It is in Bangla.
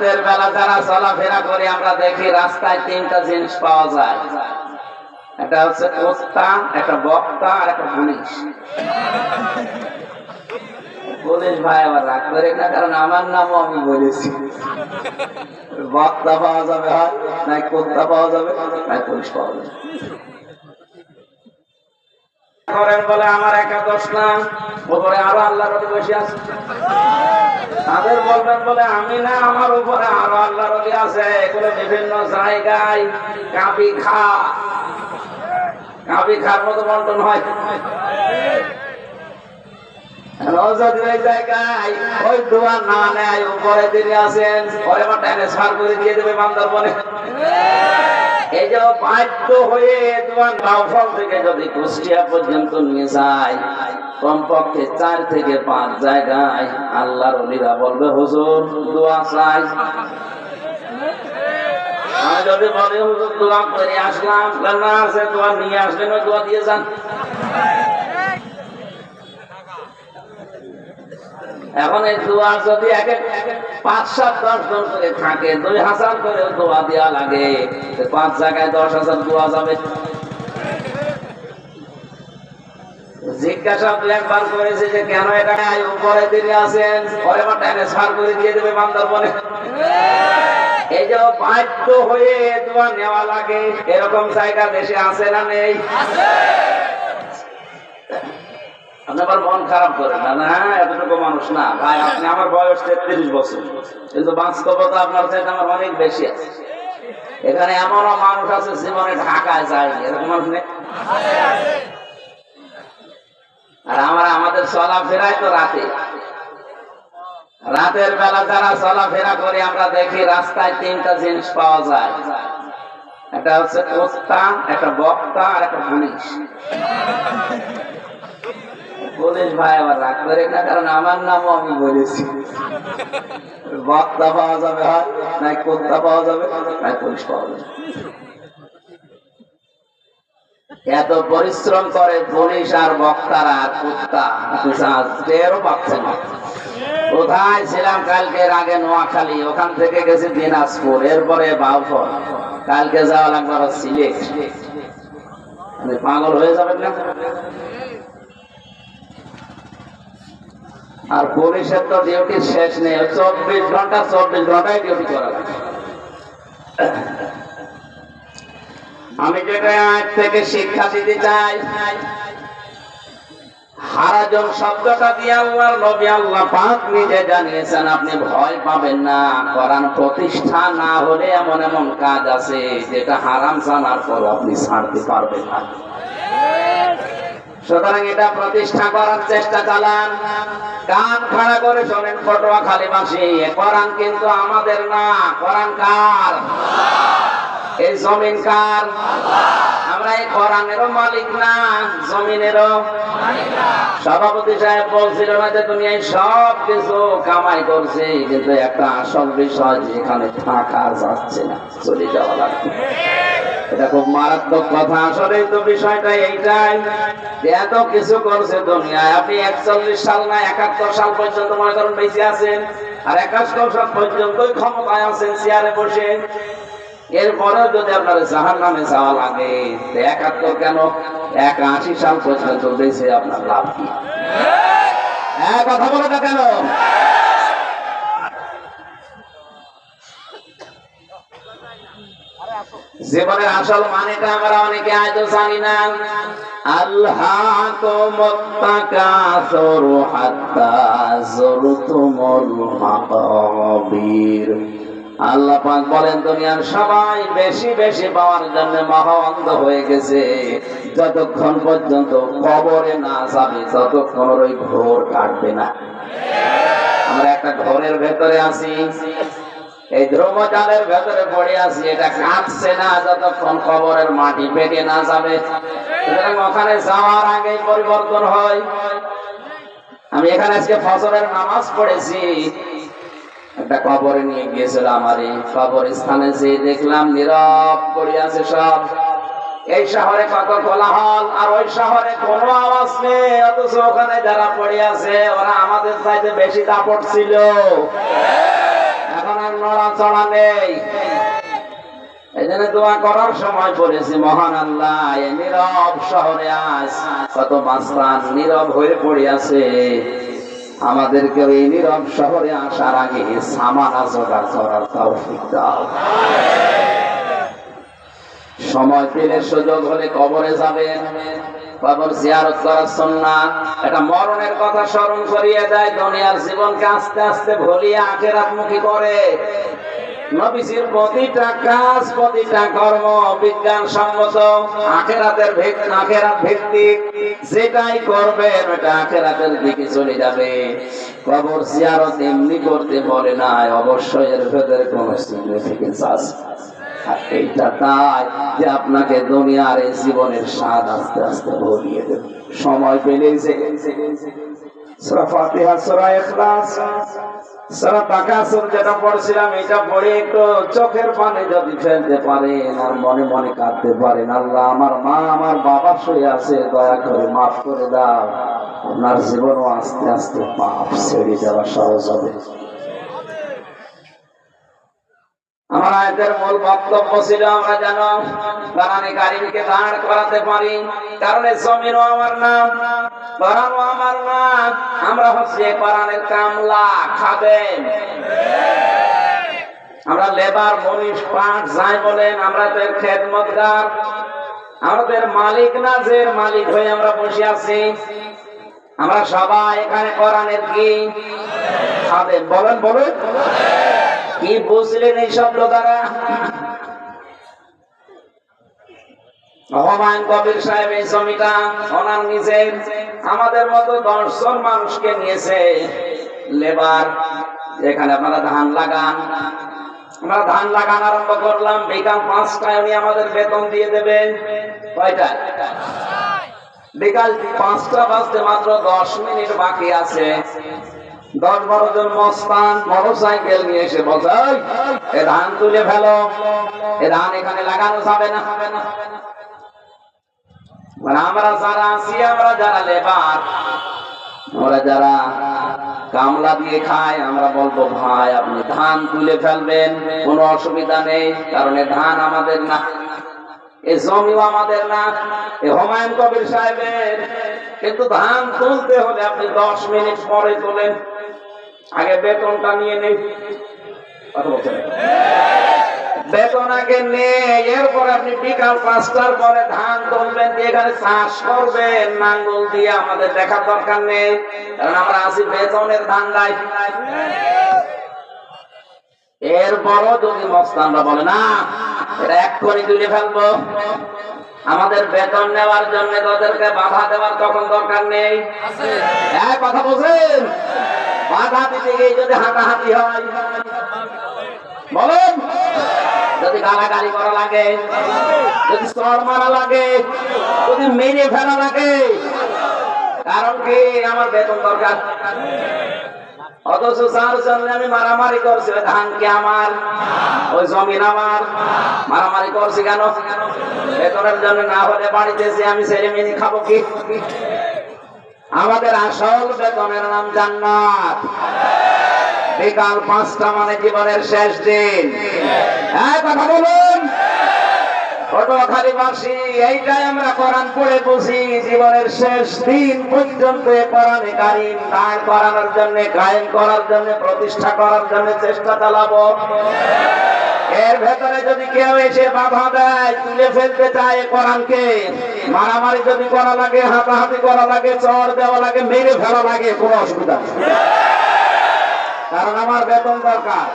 রাতের বেলা যারা চলাফেরা করে আমরা দেখি রাস্তায় তিনটা জিনিস পাওয়া যায়। একটা হচ্ছে কুত্তা, একটা বক্তা আর একটা পুলিশ। পুলিশ ভাই আবার রাগ করে না, কারণ আমার নামও আমি বলেছি। বক্তা পাওয়া যাবে হয়, নাই কুত্তা পাওয়া যাবে, নাই পুলিশ পাওয়া যাবে। করেন বলে আমার একা দোষ না, উপরে আরো আল্লাহর ওলি বসে আছে। তাদের বলবেন বলে আমি না, আমার উপরে আরো আল্লাহর ওলি আছে। এগুলো বিভিন্ন জায়গায় কাপি খার মতো বন্টন হয়। যদি ওই জায়গায় ওই দোয়া না নেয়, উপরে তিনি আছেন, পরে আবার ট্রান্সফার করে দিয়ে দেবে বান্দরবনে। এই যে বাধ্য হয়ে দোয়ান বাউফল থেকে যদি কুষ্টিয়া পর্যন্ত নিয়ে যায়, কমপক্ষে 4 থেকে 5 জায়গায় আল্লাহর ওলিরা বলবে হুজুর দোয়া চাই। আমি যদি বলি হুজুর দোয়া করে আসলাম, না আছে দোয়া নিয়ে আসলেন, ওই দোয়া দিয়ে যান। এখন এই দোয়া যদি 5-7-10 জন করে থাকে, 2000 করে দোয়া দেওয়া লাগে, 5 জায়গায় 10,000 দোয়া যাবে। জিজ্ঞাসা 2-1 বার করেছে যে কেন এটা উপরে তিনি আছেন, পরে আবার ট্রান্সফার করে দিয়ে দেবে বান্দরবনে। এই যে বাধ্য হয়ে দোয়া নেওয়া লাগে, এরকম জায়গা দেশে আছে না নেই? আপনি আবার মন খারাপ করেন না, হ্যাঁ এতটুকু মানুষ না ভাই, আপনি আমার বয়স 33 বছর, কিন্তু বাস্তবতা আপনার চাইতে আমার অনেক বেশি আছে। এখানে এমনও মানুষ আছে জীবনে ঢাকায় যায়নি, এরকম মানুষ নেই। আর আমাদের চলাফেরাই তো রাতের বেলা যারা চলাফেরা করে আমরা দেখি রাস্তায় তিনটা জিনিস পাওয়া যায়। একটা হচ্ছে কুত্তা, একটা বক্তা আর একটা পুলিশ। পুলিশ ভাই আবার রাগ করে না, কারণ আমার নামও আমি বলেছি। বক্তা পাওয়া যাবে হয়, নাই কুত্তা পাওয়া যাবে, নাই পুলিশ পাওয়া যাবে। এত পরিশ্রম করে পুলিশ আর বক্তারা আর কুত্তা, টেরও পাচ্ছে না। কোথায় ছিলাম কালকের আগে নোয়াখালী, ওখান থেকে গেছি দিনাজপুর, এরপরে বাউফল, কালকে যাওয়া লাগবে আবার সিলেট। পাগল হয়ে যাবেন না? আর পুলিশের তো ডিউটি শেষ নেই, 24 ঘন্টায় ডিউটি করা লাগে। আমি যেটা আজ থেকে শিক্ষা দিতে চাই, হারাজন শব্দটা দিয়ে আল্লাহর নবী আল্লাহ পাক নিজে জানিয়েছেন আপনি ভয় পাবেন না। কোরআন প্রতিষ্ঠা না হলে এমন এমন কাজ আছে যেটা হারাম জানার পর আপনি ছাড়তে পারবেন না। সুতরাং এটা প্রতিষ্ঠা করার চেষ্টা চালান। কান খাড়া করে শোনেন পটুয়াখালীবাসী, কোরআন কিন্তু আমাদের না, কোরআন কার? এই জমিন কার? আমরা এই কোরআনেরও মালিক না, জমিনেরও। সভাপতি সাহেব বলছিল না যে তুমি এই সব কিছু কামাই করছে, কিন্তু একটা আসল বিষয় যেখানে থাকা যাচ্ছে না, চলে যাওয়া লাগবে। এটা খুব মারাত্মক কথা। আসলে তো বিষয়টা এইটাই, এত কিছু করছে দুনিয়ায়। আপনি 41 সাল না 71 সাল পর্যন্ত মনে করেন বেঁচে আছেন, আর 71 সাল পর্যন্তই ক্ষমতায় আছেন চেয়ারে বসে। এরপরেও যদি আপনার জাহান্নামে যাওয়া লাগে, 71 কেন 81 সাল পর্যন্ত বেঁচে আপনার লাভ কি? কথা বলে না কেন? জীবনের আসল মানেটা আমরা অনেকে আজও জানি না। আল্লাহকুমুত তাকাসুর হাত্তা যুরতুমুল মাকাবির। আল্লাহ পাক বলেন দুনিয়ার সবাই বেশি বেশি পাওয়ার জন্য মহা অন্ধ হয়ে গেছে, যতক্ষণ পর্যন্ত কবরে না যাবে ততক্ষণ ওই ঘোর কাটবে না। আমরা একটা ঘরের ভেতরে আছি, এই ধ্রুবজালের ভেতরে পড়ে আছি, এটা কাটছে না যতক্ষণ কবরের মাটি পেটে না যাবে। সুতরাং ওখানে যাওয়ার আগে পরিবর্তন হয়। আমি এখানে আজকে ফজরের নামাজ পড়েছি, একটা কবরে নিয়ে গিয়েছিল আমার, এই কবরস্থানে যে দেখলাম নীরব পড়ে আছে সব। এই শহরে কত কোলাহল, আর ওই শহরে কোনো আওয়াজ নেই, অথচ ওখানে যারা পড়ে আছে ওরা আমাদের চাইতে বেশি দাপট ছিল। এখন আমি নড়াচড়া নেই। এই জন্য দোয়া করার সময় পড়েছি, মহান আল্লাহ এই নীরব শহরে আজ কত মাস্তান নীরব হয়ে পড়ে আছে, আমাদেরকে এই নীরব শহরে আসার আগে সামানা জোগাড় করার তৌফিক দাও। সময় পেলে সুযোগ হলে কবরে যাবেন, কবর জিয়ারত করার সুন্নাত। এটা মরণের কথা স্মরণ করিয়ে দেয়, দুনিয়ার জীবনকে আস্তে আস্তে ভুলিয়ে আখিরাতমুখী করে। নবীজির প্রতিটা কাজ, প্রতিটা কর্ম বিজ্ঞান সম্মত, আখিরাত ভিত্তিক। যেটাই করবেন ওটা আখিরাতের দিকে চলে যাবে। কবর জিয়ারত এমনি করতে বলে নাই, অবশ্যই এর ভেতরে কোন সিগনিফিকেন্স আছে। আর এইটা তাই যে আপনাকে দুনিয়ার এই জীবনের স্বাদ আস্তে আস্তে ভুলিয়ে দেবে। সময় পেলেই সূরা ফাতিহা, সূরা ইখলাস, সূরা তাকাসুর যেটা পড়ছিলাম, এটা পড়ে একটু চোখের পানি যদি ফেলতে পারেন আর মনে মনে কাঁদতে পারেন, আল্লাহ আমার মা আমার বাবা শুয়ে আছে, দয়া করে মাফ করে দাও, আপনার জীবনও আস্তে আস্তে পাপ ছেড়ে যাওয়া সহজ হবে। আমার আয়াতের মূল বক্তব্য ছিল আমরা যেন কোরআনে কারীমকে দাঁড় করাতে পারি, কারণ এই জমিনও আমার নাম, কোরআনও আমার নাম। আমরা হচ্ছে কোরআনের কামলা, খাদেম, আমরা লেবার, মনীষ, পাঠ যাই বলেন, আমরা তো খেদমতগার। আমাদের মালিক না, যে মালিক হয়ে আমরা বসে আছি। আমরা সবাই এখানে কোরআনের কি খাদেম। বলেন বলেন, কি বুঝলেন এই শব্দ দ্বারা? হুমায়ুন কবির সাহেব এই জমিটা ওনার নিজের, আমাদের মতো 10 জন মানুষকে নিয়েছে লেবার। যেখানে আপনারা ধান লাগান, আমরা ধান লাগান আরম্ভ করলাম, বিকাল 5টায় উনি আমাদের বেতন দিয়ে দেবেন। কয়টায়? বিকাল 5টা বাজতে মাত্র 10 মিনিট বাকি আছে। 10-12 জন মস্তান মোটরসাইকেল নিয়ে এসে বলছে, এ ধান তুলে ফেলো, এ ধান এখানে লাগানো যাবে না। মানে আমরা যারা আছি, আমরা যারা লেবার, আমরা যারা কামলা দিয়ে খাই, আমরা বলবো ভাই আপনি ধান তুলে ফেলবেন, কোনো অসুবিধা নেই, কারণ এ ধান আমাদের না, এই জমিও আমাদের না, এ হুমায়ুন কবির সাহেবের। কিন্তু ধান তুলতে হলে আপনি 10 মিনিট পরে তোলেন, আগে বেতনটা নিয়ে নেই। কথা বলছেন? বেতন আগে নেই, এরপরে আপনি বিকাল 5টার পরে ধান তুলবেন, এখানে চাষ করবেন নাঙ্গল দিয়ে, আমাদের দেখার দরকার নেই, কারণ আমরা আছি বেতনের ধান্দায়। এরপরও যদি মস্তানরা বলে না এটা এক্ষুনি তুলে ফেলবো, আমাদের বেতন নেওয়ার জন্য তাদেরকে বাধা দেওয়ার তখন দরকার নেই। কথা বলছেন? বাধা দিতে গিয়ে যদি হাঁটাহাঁটি হয়, বলেন, যদি গালাগালি করা লাগে, যদি চড় মারা লাগে, যদি মেরে ফেলা লাগে, কারণ কি আমার বেতন দরকার। অথচ যার জন্য আমি মারামারি করছি, ওই ধান কি আমার, ওই জমিন আমার, মারামারি করছি কেন? বেতনের জন্য না হলে বাড়িতে যে আমি ছেলে মেয়ে খাবো কি? আমাদের আসল বেতনের নাম জান্নাত। বিকাল 5টা মানে জীবনের শেষ দিন। কথা বলুন পটুয়াখালীবাসী, এইটাই আমরা কোরআন পড়ে বুঝি। জীবনের শেষ দিন পর্যন্ত কোরআনে কারীম দাঁড় করানোর জন্য, কায়েম করার জন্য, প্রতিষ্ঠা করার জন্য চেষ্টা চালাবো। এর ভেতরে যদি কেউ এসে বাধা দেয়, তুলে ফেলতে চায় কোরআনকে, মারামারি যদি করা লাগে, হাতাহাতি করা লাগে, চড় দেওয়া লাগে, মেরে ফেলা লাগে, কোনো অসুবিধা নেই, কারণ আমার বেতন দরকার।